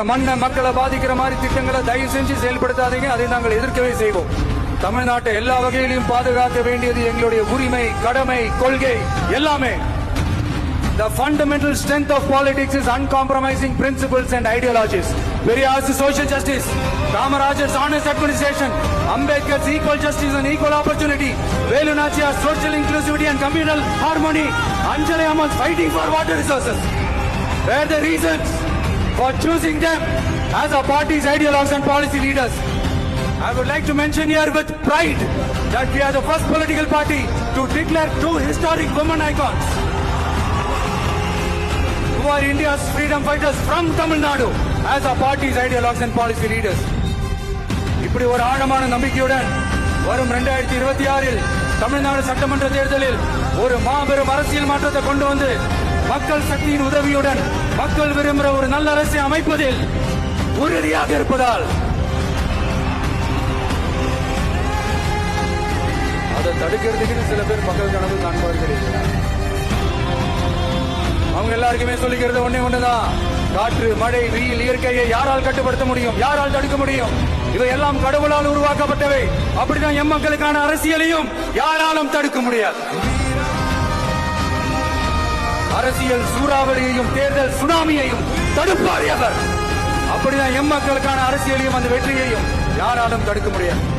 மண்ண மக்களை பாதிக்கிற மாதிரி திட்டங்களை தயவு செஞ்சு செயல்படுத்தாதீங்க. அதை நாங்கள் எதிர்க்கவே செய்வோம். தமிழ்நாட்டை எல்லா வகையிலும் பாதுகாக்க வேண்டியது எங்களுடைய உரிமை, கடமை, கொள்கை எல்லாமே. The fundamental strength of politics is uncompromising principles and ideologies. Periyar's social justice, Kamaraj's honest administration, Ambedkar's equal justice and equal opportunity, Velu Nachiar's social inclusivity and communal harmony, Anjali Amman's fighting for water resources were the reasons for choosing them as our party's ideologues and policy leaders. I would like to mention here with pride that we are the first political party to declare two historic women icons who are India's freedom fighters from Tamil Nadu as our party's ideologues and policy leaders. இப்படி ஒரு ஆழமான நம்பிக்கையுடன் வரும் 2026 தமிழ்நாடு சட்டமன்ற தேர்தலில் ஒரு மாபெரும் அரசியல் மாற்றத்தை கொண்டு வந்து மக்கள் சக்தியின் உதவியுடன் மக்கள் விரும்புகிற ஒரு நல்ல அரசை அமைப்பதில் உறுதியாக இருப்பதால் அதை தடுக்கிறதுக்கு சில பேர் மக்கள் கனவு காண்பார்கள். அவங்க எல்லாருக்குமே சொல்லிக்கிறது ஒண்ணுதான், காற்று, மழை, வெயில், இயற்கையை யாரால் கட்டுப்படுத்த முடியும், யாரால் தடுக்க முடியும்? இவை எல்லாம் கடவுளால் உருவாக்கப்பட்டவை. அப்படிதான் எம் மக்களுக்கான அரசியலையும் யாராலும் தடுக்க முடியாது. அரசியல் சூறாவளியையும் தேர்தல் சுனாமியையும் தடுப்பார் எவர். அப்படிதான் எம் மக்களுக்கான அரசியலையும் அந்த வெற்றியையும் யாராலும் தடுக்க முடியாது.